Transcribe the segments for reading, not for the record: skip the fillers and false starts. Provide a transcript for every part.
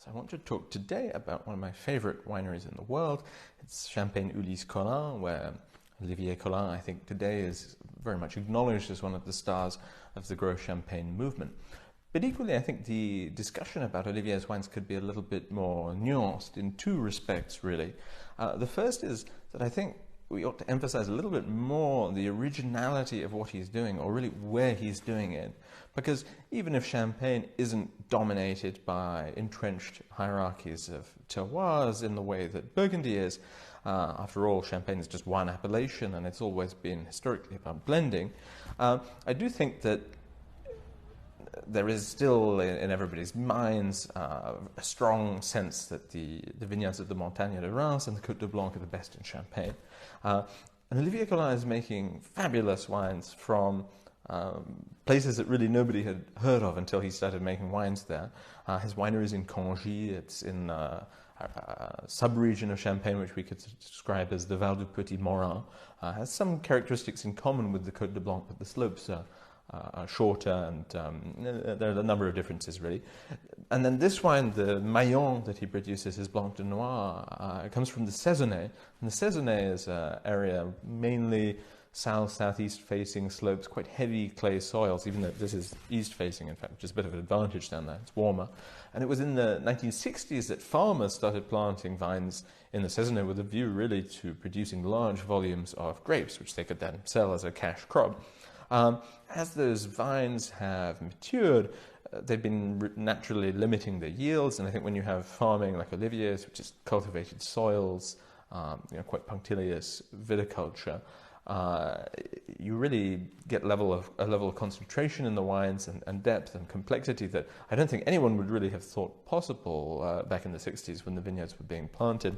So I want to talk today about one of my favorite wineries in the world. It's Champagne Olivier Collin, where Olivier Collin, I think today, is very much acknowledged as one of the stars of the Gros Champagne movement. But equally, I think the discussion about Olivier's wines could be a little bit more nuanced in two respects, really. The first is that I think we ought to emphasize a little bit more the originality of what he's doing, or really where he's doing it. Because even if Champagne isn't dominated by entrenched hierarchies of terroirs in the way that Burgundy is, after all, Champagne is just one appellation and it's always been historically about blending, I do think that there is still in everybody's minds a strong sense that the vineyards of the Montagne de Reims and the Côte de Blanc are the best in Champagne. And Olivier Collin is making fabulous wines from places that really nobody had heard of until he started making wines there. His winery is in Congy. It's in a sub-region of Champagne which we could describe as the Val du Petit Morin. Has some characteristics in common with the Côte de Blanc, but the slopes are shorter, and there are a number of differences, really. And then this wine, the Maillon that he produces, his Blanc de Noir, it comes from the Cézanne. And the Cézanne is an area mainly south-southeast facing slopes, quite heavy clay soils, even though this is east-facing, in fact, which is a bit of an advantage down there. It's warmer. And it was in the 1960s that farmers started planting vines in the Cézanne with a view, really, to producing large volumes of grapes, which they could then sell as a cash crop. As those vines have matured, they've been naturally limiting their yields, and I think when you have farming like Olivier's, which is cultivated soils, quite punctilious viticulture, you really get a level of concentration in the wines and depth and complexity that I don't think anyone would really have thought possible back in the 60s when the vineyards were being planted.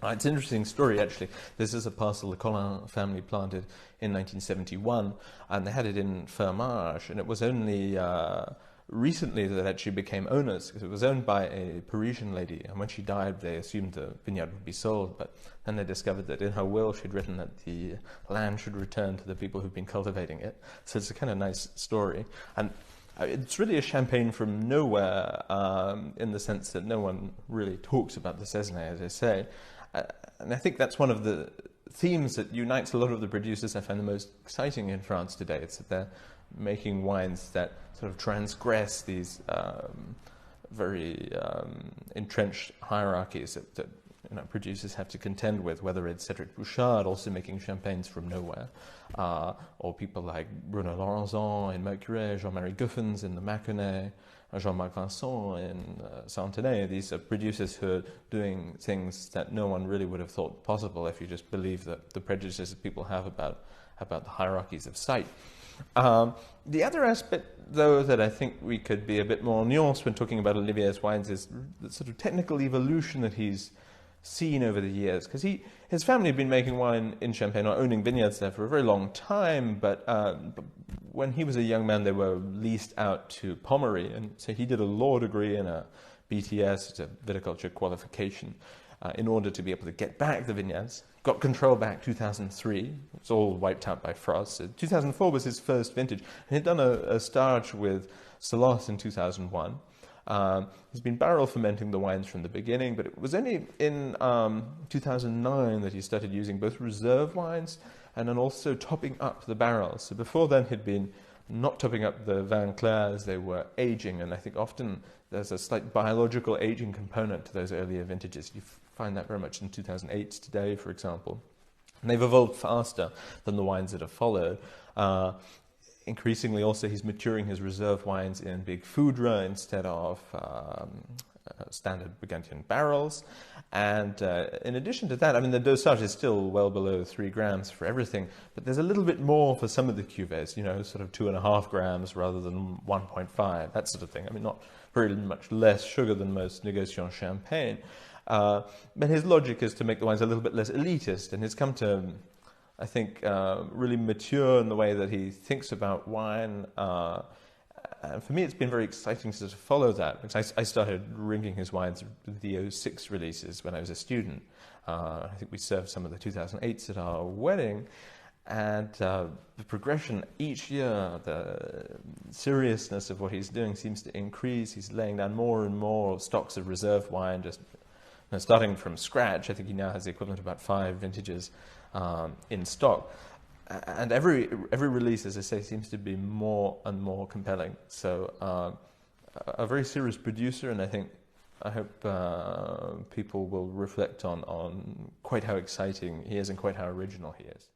It's an interesting story, actually. This is a parcel the Collin family planted in 1971, and they had it in Fermage, and it was only recently that it actually became owners, because it was owned by a Parisian lady, and when she died, they assumed the vineyard would be sold, but then they discovered that in her will she'd written that the land should return to the people who'd been cultivating it. So it's a kind of nice story. And it's really a Champagne from nowhere, in the sense that no one really talks about the Cézanne, as I say. And I think that's one of the themes that unites a lot of the producers I find the most exciting in France today. It's that they're making wines that sort of transgress these very entrenched hierarchies that producers have to contend with, whether it's Cédric Bouchard also making champagnes from nowhere, or people like Bruno Laurençon in Mercurey, Jean-Marie Guffens in the Mâconnais, Jean-Marc Vincent in Saint-Tenay. These are producers who are doing things that no one really would have thought possible if you just believe that the prejudices that people have about the hierarchies of sight. The other aspect, though, that I think we could be a bit more nuanced when talking about Olivier's wines is the sort of technical evolution that he's seen over the years, because his family had been making wine in Champagne or owning vineyards there for a very long time, but when he was a young man they were leased out to Pommery, and so he did a law degree and a BTS, it's a viticulture qualification, in order to be able to get back the vineyards. Got control back 2003, it's all wiped out by frost. So 2004 was his first vintage, and he'd done a stage with Salos in 2001. He's been barrel fermenting the wines from the beginning, but it was only in 2009 that he started using both reserve wines and then also topping up the barrels. So before then he'd been not topping up the vin clair as they were aging, and I think often there's a slight biological aging component to those earlier vintages. You find that very much in 2008 today, for example. And they've evolved faster than the wines that have followed. Increasingly also he's maturing his reserve wines in big foudre instead of standard Burgundian barrels. And in addition to that, I mean, the dosage is still well below 3 grams for everything, but there's a little bit more for some of the cuvées, sort of 2.5 grams rather than 1.5, that sort of thing. I mean, not very much less sugar than most négociant champagne. But his logic is to make the wines a little bit less elitist, and he's come to, I think, really mature in the way that he thinks about wine. And for me, it's been very exciting to follow that, because I started drinking his wines with the 06 releases when I was a student. I think we served some of the 2008s at our wedding. And the progression each year, the seriousness of what he's doing seems to increase. He's laying down more and more stocks of reserve wine, just starting from scratch. I think he now has the equivalent of about 5 vintages in stock. And every release, as I say, seems to be more and more compelling. So a very serious producer, and I hope people will reflect on quite how exciting he is and quite how original he is.